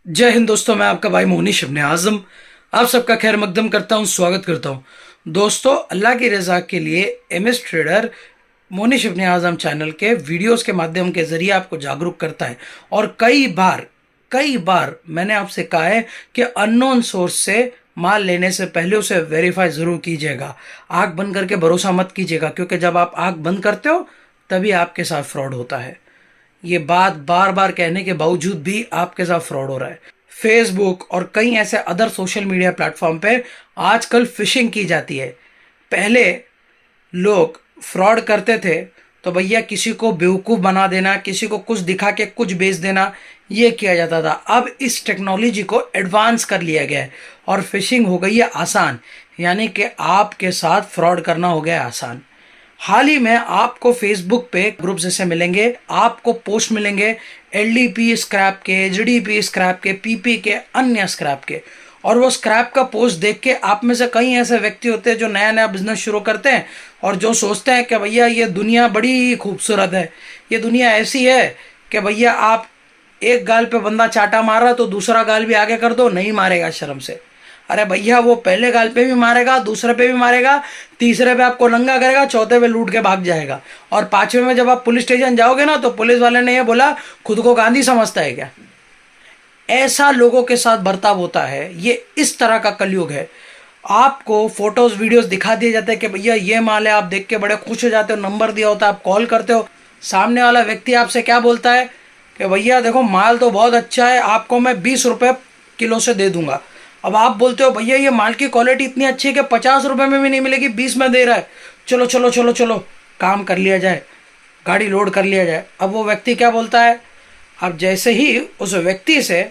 जय हिंद दोस्तों, मैं आपका भाई मोनिश इब्ने आजम आप सबका खैर मकदम करता हूं, स्वागत करता हूं। दोस्तों, अल्लाह की रज़ा के लिए एमएस ट्रेडर मोनिश इब्ने आजम चैनल के वीडियोस के माध्यम के जरिए आपको जागरूक करता है। और कई बार मैंने आपसे कहा है कि अननोन सोर्स से माल लेने से पहले उसे वेरीफाई ज़रूर कीजिएगा। आंख बंद करके भरोसा मत कीजिएगा, क्योंकि जब आप आंख बंद करते हो तभी आपके साथ फ्रॉड होता है। ये बात बार बार कहने के बावजूद भी आपके साथ फ्रॉड हो रहा है। फेसबुक और कई ऐसे अदर सोशल मीडिया प्लेटफॉर्म पे आजकल फिशिंग की जाती है। पहले लोग फ्रॉड करते थे तो भैया किसी को बेवकूफ़ बना देना, किसी को कुछ दिखा के कुछ बेच देना, ये किया जाता था। अब इस टेक्नोलॉजी को एडवांस कर लिया गया है और फिशिंग हो गई है आसान, यानी कि आपके साथ फ्रॉड करना हो गया है आसान। हाल ही में आपको फेसबुक पे ग्रुप जैसे मिलेंगे, आपको पोस्ट मिलेंगे एलडीपी स्क्रैप के, एचडीपी स्क्रैप के, पीपी के, अन्य स्क्रैप के। और वो स्क्रैप का पोस्ट देख के आप में से कई ऐसे व्यक्ति होते हैं जो नया नया बिजनेस शुरू करते हैं और जो सोचते हैं कि भैया ये दुनिया बड़ी खूबसूरत है, ये दुनिया ऐसी है कि भैया आप एक गाल पे बंदा चाटा मार रहा तो दूसरा गाल भी आगे कर दो, नहीं मारेगा शर्म से। अरे भैया, वो पहले गाल पे भी मारेगा, दूसरे पे भी मारेगा, तीसरे पे आपको नंगा करेगा, चौथे पे लूट के भाग जाएगा। और पांचवे में जब आप पुलिस स्टेशन जाओगे ना तो पुलिस वाले ने ये बोला, खुद को गांधी समझता है क्या? ऐसा लोगों के साथ बर्ताव होता है। ये इस तरह का कलयुग है। आपको फोटोज वीडियोस दिखा दिए जाते हैं कि भैया ये माल है, आप देख के बड़े खुश हो जाते हो, नंबर दिया होता है, आप कॉल करते हो। सामने वाला व्यक्ति आपसे क्या बोलता है कि भैया देखो माल तो बहुत अच्छा है, आपको मैं 20 रुपये किलो से दे दूंगा। अब आप बोलते हो भैया ये माल की क्वालिटी इतनी अच्छी है कि 50 रुपये में भी नहीं मिलेगी, 20 में दे रहा है, चलो चलो चलो चलो काम कर लिया जाए, गाड़ी लोड कर लिया जाए। अब वो व्यक्ति क्या बोलता है? अब जैसे ही उस व्यक्ति से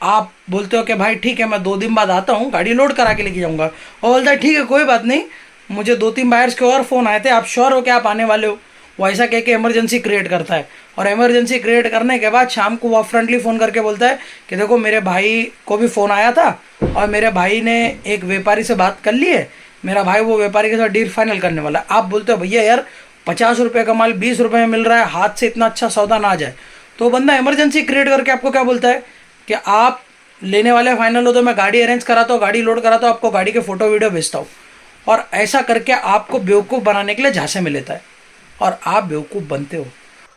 आप बोलते हो कि भाई ठीक है, मैं 2 दिन बाद आता हूँ, गाड़ी लोड करा के लेके जाऊँगा, और बोलता है ठीक है कोई बात नहीं, मुझे 2-3 बायर्स के और फ़ोन आए थे, आप श्योर हो कि आप आने वाले हो? वो ऐसा कह के इमरजेंसी क्रिएट करता है। और इमरजेंसी क्रिएट करने के बाद शाम को वो फ्रंटली फ़ोन करके बोलता है कि देखो मेरे भाई को भी फ़ोन आया था और मेरे भाई ने एक व्यापारी से बात कर ली है, मेरा भाई वो व्यापारी के साथ डील फाइनल करने वाला है। आप बोलते हो भैया यार 50 रुपये का माल 20 रुपये में मिल रहा है, हाथ से इतना अच्छा सौदा ना आ जाए। तो बंदा इमरजेंसी क्रिएट करके आपको क्या बोलता है कि आप लेने वाले फाइनल हो तो मैं गाड़ी अरेंज कराता हूँ, गाड़ी लोड कराता हूँ, आपको गाड़ी के फ़ोटो वीडियो भेजता हूँ। और ऐसा करके आपको बेवकूफ़ बनाने के लिए झांसे में लेता है और आप बेवकूफ़ बनते हो।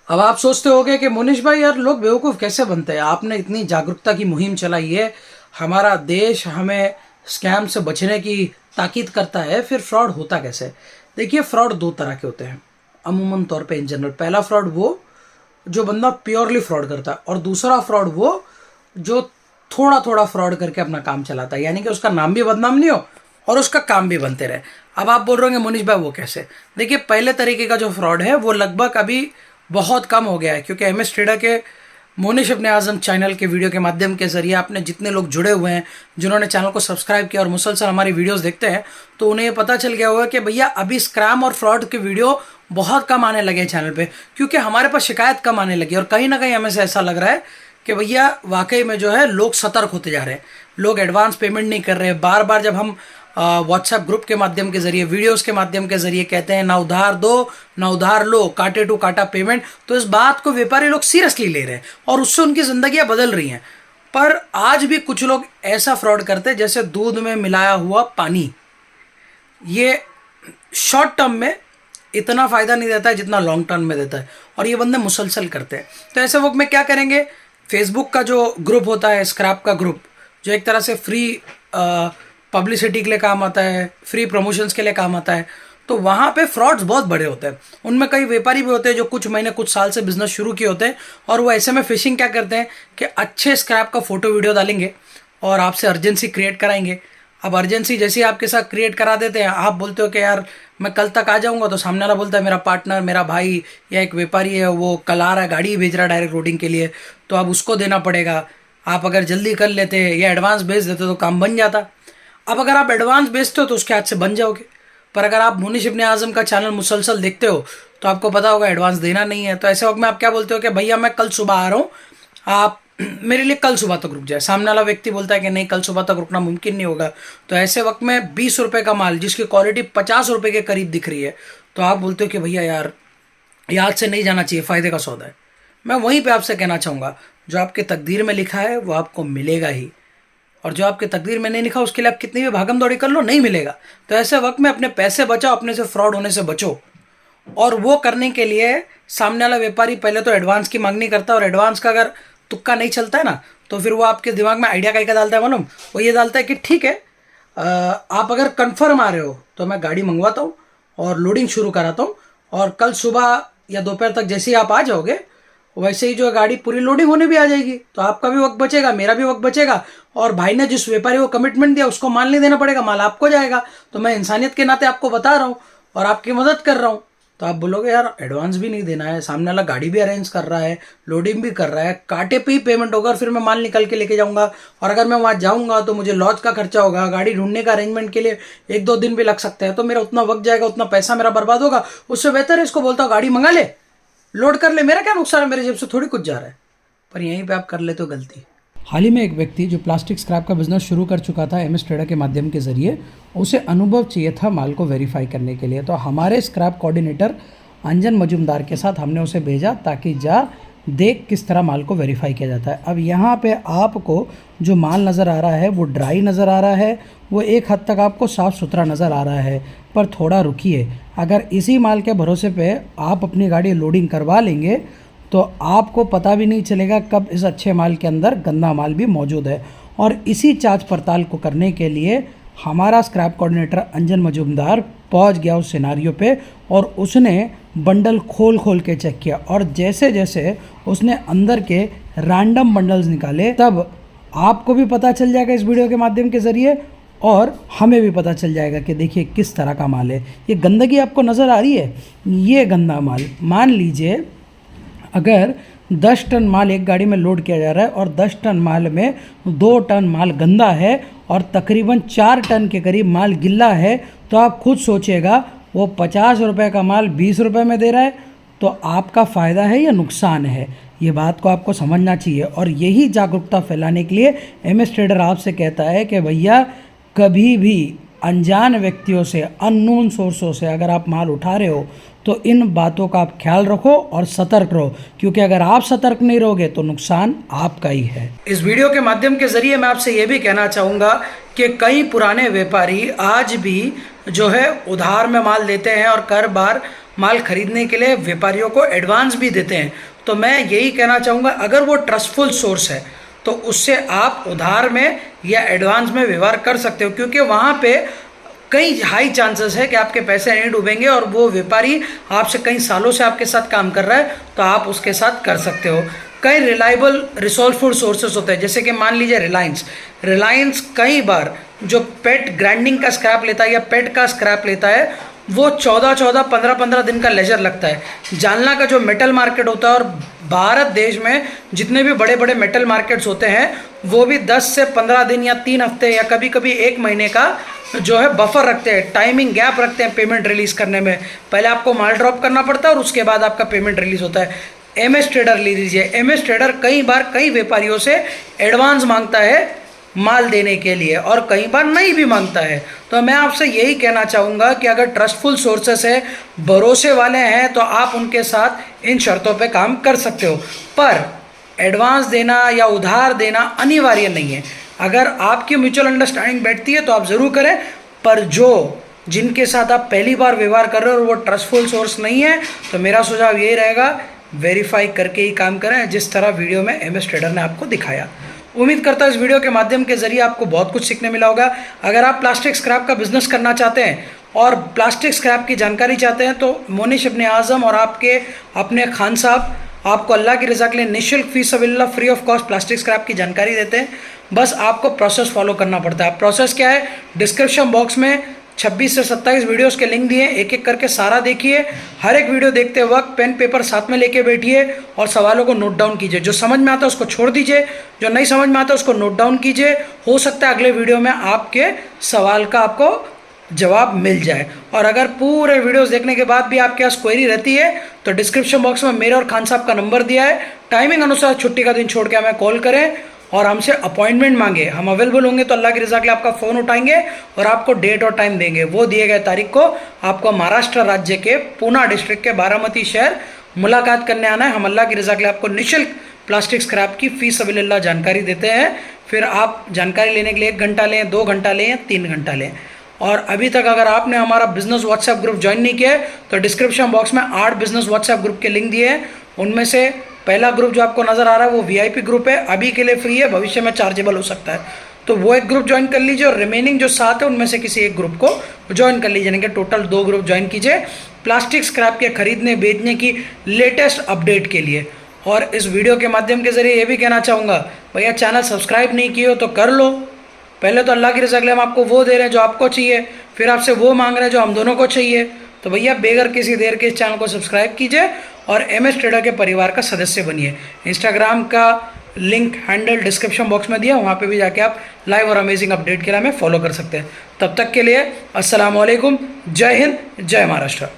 अब आप सोचते होगे कि मोनिश भाई यार लोग बेवकूफ़ कैसे बनते हैं? आपने इतनी जागरूकता की मुहिम चलाई है, हमारा देश हमें स्कैम से बचने की ताकीद करता है, फिर फ्रॉड होता कैसे? देखिए, फ्रॉड 2 तरह के होते हैं अमूमन तौर पे इन जनरल। पहला फ्रॉड वो जो बंदा प्योरली फ्रॉड करता है, और दूसरा फ्रॉड वो जो थोड़ा थोड़ा फ्रॉड करके अपना काम चलाता है, यानी कि उसका नाम भी बदनाम नहीं हो और उसका काम भी बनते रहे। अब आप बोल रहे होंगे मोनिश भाई वो कैसे? देखिए, पहले तरीके का जो फ्रॉड है वो लगभग अभी बहुत कम हो गया है, क्योंकि एमएस ट्रेडर के मोनिश इब्ने आजम चैनल के वीडियो के माध्यम के जरिए आपने जितने लोग जुड़े हुए हैं, जिन्होंने चैनल को सब्सक्राइब किया और मुसलसल हमारी वीडियोस देखते हैं, तो उन्हें ये पता चल गया होगा कि भैया अभी स्क्रैम और फ्रॉड के वीडियो बहुत कम आने लगे हैं चैनल पे, क्योंकि हमारे पास शिकायत कम आने लगी। और कहीं ना कहीं हमें से ऐसा लग रहा है कि भैया वाकई में जो है लोग सतर्क होते जा रहे हैं, लोग एडवांस पेमेंट नहीं कर रहे हैं। बार बार जब हम व्हाट्सएप ग्रुप के माध्यम के जरिए, वीडियोस के माध्यम के जरिए कहते हैं ना उधार दो ना उधार लो, काटे टू काटा पेमेंट, तो इस बात को व्यापारी लोग सीरियसली ले रहे हैं और उससे उनकी जिंदगियां बदल रही हैं। पर आज भी कुछ लोग ऐसा फ्रॉड करते हैं जैसे दूध में मिलाया हुआ पानी। ये शॉर्ट टर्म में इतना फायदा नहीं देता है जितना लॉन्ग टर्म में देता है, और ये बंदे मुसलसल करते हैं। तो ऐसे वक्त में क्या करेंगे? फेसबुक का जो ग्रुप होता है, स्क्रैप का ग्रुप, जो एक तरह से फ्री पब्लिसिटी के लिए काम आता है, फ्री प्रमोशंस के लिए काम आता है, तो वहाँ पे फ्रॉड्स बहुत बड़े होते हैं। उनमें कई व्यापारी भी होते हैं जो कुछ महीने कुछ साल से बिजनेस शुरू किए होते हैं, और वो ऐसे में फिशिंग क्या करते हैं कि अच्छे स्क्रैप का फोटो वीडियो डालेंगे और आपसे अर्जेंसी क्रिएट कराएंगे। अब अर्जेंसी जैसे ही आपके साथ क्रिएट करा देते हैं, आप बोलते हो कि यार मैं कल तक आ जाऊंगा, तो सामने वाला बोलता है मेरा पार्टनर, मेरा भाई या एक व्यापारी है, वो कल आ रहा है, गाड़ी भेज रहा है डायरेक्ट लोडिंग के लिए, तो अब उसको देना पड़ेगा। आप अगर जल्दी कर लेते या एडवांस भेज देते तो काम बन जाता। अब अगर आप एडवांस भेजते हो तो उसके हाथ से बन जाओगे, पर अगर आप मोनिश इब्ने आजम का चैनल मुसलसल देखते हो तो आपको पता होगा एडवांस देना नहीं है। तो ऐसे वक्त में आप क्या बोलते हो कि भैया मैं कल सुबह आ रहा हूँ, आप मेरे लिए कल सुबह तक रुक जाए। सामने वाला व्यक्ति बोलता है कि नहीं, कल सुबह तक रुकना मुमकिन नहीं होगा। तो ऐसे वक्त में 20 रुपये का माल जिसकी क्वालिटी 50 रुपये के करीब दिख रही है, तो आप बोलते हो कि भैया यार याद से नहीं जाना चाहिए, फ़ायदे का सौदा है। मैं वहीं पे आपसे कहना चाहूँगा, जो आपके तकदीर में लिखा है वो आपको मिलेगा ही, और जो आपके तकदीर में नहीं लिखा उसके लिए आप कितनी भी भागम दौड़ी कर लो, नहीं मिलेगा। तो ऐसे वक्त में अपने पैसे बचाओ, अपने से फ्रॉड होने से बचो। और वो करने के लिए सामने वाला व्यापारी पहले तो एडवांस की मांगनी करता है, और एडवांस का अगर तुक्का नहीं चलता है ना, तो फिर वो आपके दिमाग में आइडिया क्या डालता है मालूम? वो ये डालता है कि ठीक है, आप अगर कन्फर्म आ रहे हो तो मैं गाड़ी मंगवाता हूँ और लोडिंग शुरू कराता हूँ, और कल सुबह या दोपहर तक जैसे ही आप आ जाओगे वैसे ही जो गाड़ी पूरी लोडिंग होने भी आ जाएगी। तो आपका भी वक्त बचेगा, मेरा भी वक्त बचेगा, और भाई ने जिस व्यापारी को कमिटमेंट दिया उसको माल नहीं देना पड़ेगा, माल आपको जाएगा। तो मैं इंसानियत के नाते आपको बता रहा हूँ और आपकी मदद कर रहा हूँ। तो आप बोलोगे यार एडवांस भी नहीं देना है, सामने वाला गाड़ी भी अरेंज कर रहा है, लोडिंग भी कर रहा है, कांटे पे ही पेमेंट होगा और फिर मैं माल निकल के लेके जाऊंगा, और अगर मैं वहाँ जाऊंगा तो मुझे लॉज का खर्चा होगा, गाड़ी ढूंढने का अरेंजमेंट के लिए 1-2 दिन भी लग सकते हैं, तो मेरा उतना वक्त जाएगा, उतना पैसा मेरा बर्बाद होगा। उससे बेहतर है इसको बोलता हूँ गाड़ी मंगा ले, लोड कर ले, मेरा क्या नुकसान है, मेरे जेब से थोड़ी कुछ जा रहा है। पर यहीं पे आप कर लेते हो गलती। हाल ही में एक व्यक्ति जो प्लास्टिक स्क्रैप का बिजनेस शुरू कर चुका था एमएस ट्रेडर के माध्यम के जरिए, उसे अनुभव चाहिए था माल को वेरीफाई करने के लिए। तो हमारे स्क्रैप कोऑर्डिनेटर अंजन मजूमदार के साथ हमने उसे भेजा ताकि जा देख किस तरह माल को वेरीफाई किया जाता है। अब यहाँ पे आपको जो माल नज़र आ रहा है वो ड्राई नज़र आ रहा है, वो एक हद तक आपको साफ़ सुथरा नज़र आ रहा है। पर थोड़ा रुकिए, अगर इसी माल के भरोसे पे आप अपनी गाड़ी लोडिंग करवा लेंगे तो आपको पता भी नहीं चलेगा कब इस अच्छे माल के अंदर गंदा माल भी मौजूद है। और इसी जांच पड़ताल को करने के लिए हमारा स्क्रैप कोऑर्डिनेटर अंजन मजूमदार पहुंच गया उस सिनारियो पे, और उसने बंडल खोल खोल के चेक किया, और जैसे जैसे उसने अंदर के रैंडम बंडल्स निकाले तब आपको भी पता चल जाएगा इस वीडियो के माध्यम के ज़रिए, और हमें भी पता चल जाएगा कि देखिए किस तरह का माल है। ये गंदगी आपको नज़र आ रही है, ये गंदा माल, मान लीजिए अगर 10 टन माल एक गाड़ी में लोड किया जा रहा है और 10 टन माल में 2 टन माल गंदा है और तकरीबन 4 टन के करीब माल गिल्ला है, तो आप खुद सोचिएगा वो 50 रुपये का माल 20 रुपये में दे रहा है, तो आपका फ़ायदा है या नुकसान है? ये बात को आपको समझना चाहिए। और यही जागरूकता फैलाने के लिए एमएस ट्रेडर आपसे कहता है कि भैया कभी भी अनजान व्यक्तियों से, अननोन सोर्सों से अगर आप माल उठा रहे हो तो इन बातों का आप ख्याल रखो और सतर्क रहो, क्योंकि अगर आप सतर्क नहीं रहोगे तो नुकसान आपका ही है। इस वीडियो के माध्यम के जरिए मैं आपसे ये भी कहना चाहूँगा कि कई पुराने व्यापारी आज भी जो है उधार में माल देते हैं और हर बार माल खरीदने के लिए व्यापारियों को एडवांस भी देते हैं। तो मैं यही कहना चाहूँगा, अगर वो ट्रस्टफुल सोर्स है तो उससे आप उधार में या एडवांस में व्यवहार कर सकते हो, क्योंकि वहाँ पे कई हाई चांसेस है कि आपके पैसे नहीं डूबेंगे, और वो व्यापारी आपसे कई सालों से आपके साथ काम कर रहा है, तो आप उसके साथ कर सकते हो। कई रिलायबल रिसोर्सफुल सोर्सेस होते हैं, जैसे कि मान लीजिए रिलायंस कई बार जो पेट ग्राइंडिंग का स्क्रैप लेता है या पेट का स्क्रैप लेता है, वो 14-14, 15-15 दिन का लेजर लगता है। जालना का जो मेटल मार्केट होता है, और भारत देश में जितने भी बड़े बड़े मेटल मार्केट्स होते हैं वो भी 10 से 15 दिन या 3 हफ्ते या कभी कभी 1 महीने का जो है बफर रखते हैं, टाइमिंग गैप रखते हैं पेमेंट रिलीज़ करने में। पहले आपको माल ड्रॉप करना पड़ता है और उसके बाद आपका पेमेंट रिलीज़ होता है। एमएस ट्रेडर ले लीजिए, एमएस ट्रेडर कई बार कई व्यापारियों से एडवांस मांगता है माल देने के लिए, और कई बार नहीं भी मांगता है। तो मैं आपसे यही कहना चाहूँगा कि अगर ट्रस्टफुल सोर्सेस है, भरोसे वाले हैं, तो आप उनके साथ इन शर्तों पे काम कर सकते हो। पर एडवांस देना या उधार देना अनिवार्य नहीं है। अगर आपकी म्यूचुअल अंडरस्टैंडिंग बैठती है तो आप ज़रूर करें, पर जिनके साथ आप पहली बार व्यवहार कर रहे हो और वो ट्रस्टफुल सोर्स नहीं है, तो मेरा सुझाव यही रहेगा, वेरीफाई करके ही काम करें, जिस तरह वीडियो में एमएस ट्रेडर ने आपको दिखाया। उम्मीद करता हूँ इस वीडियो के माध्यम के जरिए आपको बहुत कुछ सीखने मिला होगा। अगर आप प्लास्टिक स्क्रैप का बिजनेस करना चाहते हैं और प्लास्टिक स्क्रैप की जानकारी चाहते हैं, तो मोनिश इब्ने आज़म और आपके अपने खान साहब आपको अल्लाह की रज़ा के लिए निःशुल्क फीस सबिलिल्लाह free of cost plastic scrap की जानकारी देते हैं। बस आपको प्रोसेस फॉलो करना पड़ता है। प्रोसेस क्या है? डिस्क्रिप्शन बॉक्स में 26 से 27 वीडियोस के लिंक दिए, एक एक करके सारा देखिए। हर एक वीडियो देखते वक्त पेन पेपर साथ में लेके बैठिए और सवालों को नोट डाउन कीजिए। जो समझ में आता है उसको छोड़ दीजिए, जो नहीं समझ में आता उसको नोट डाउन कीजिए। हो सकता है अगले वीडियो में आपके सवाल का आपको जवाब मिल जाए। और अगर पूरे वीडियोस देखने के बाद भी आपके पास क्वेरी रहती है तो डिस्क्रिप्शन बॉक्स में मेरे और खान साहब का नंबर दिया है। टाइमिंग अनुसार छुट्टी का दिन छोड़ के हमें कॉल करें और हमसे अपॉइंटमेंट मांगे। हम अवेलेबल होंगे तो अल्लाह की रज़ा के लिए आपका फ़ोन उठाएंगे और आपको डेट और टाइम देंगे। वो दिए गए तारीख को आपको महाराष्ट्र राज्य के पूना डिस्ट्रिक्ट के बारामती शहर मुलाकात करने आना है। हम अल्लाह की रज़ा के लिए आपको निःशुल्क प्लास्टिक स्क्रैप की फी सबिलिल्लाह जानकारी देते हैं। फिर आप जानकारी लेने के लिए 1 घंटा लें, 2 घंटा लें या 3 घंटा लें। और अभी तक अगर आपने हमारा बिजनेस व्हाट्सएप ग्रुप ज्वाइन नहीं किया है तो डिस्क्रिप्शन बॉक्स में 8 बिजनेस व्हाट्सएप ग्रुप के लिंक दिए हैं। उनमें से पहला ग्रुप जो आपको नजर आ रहा है वो वीआईपी ग्रुप है, अभी के लिए फ्री है, भविष्य में चार्जेबल हो सकता है। तो वो एक ग्रुप ज्वाइन कर लीजिए और रिमेनिंग जो 7 है उनमें से किसी एक ग्रुप को ज्वाइन कर लीजिए, यानी कि टोटल 2 ग्रुप ज्वाइन कीजिए प्लास्टिक स्क्रैप के खरीदने बेचने की लेटेस्ट अपडेट के लिए। और इस वीडियो के माध्यम के जरिए ये भी कहना चाहूँगा, भैया चैनल सब्सक्राइब नहीं किए हो तो कर लो। पहले तो अल्लाह की रज़ा के लिए हम आपको वो दे रहे हैं जो आपको चाहिए, फिर आपसे वो मांग रहे हैं जो हम दोनों को चाहिए। तो भैया बेगर किसी देर के इस चैनल को सब्सक्राइब कीजिए और MS ट्रेडर के परिवार का सदस्य बनिए। इंस्टाग्राम का लिंक हैंडल डिस्क्रिप्शन बॉक्स में दिया, वहाँ पे भी जाके आप लाइव और अमेजिंग अपडेट के लिए हमें फॉलो कर सकते हैं। तब तक के लिए अस्सलाम वालेकुम, जय हिंद, जय महाराष्ट्र।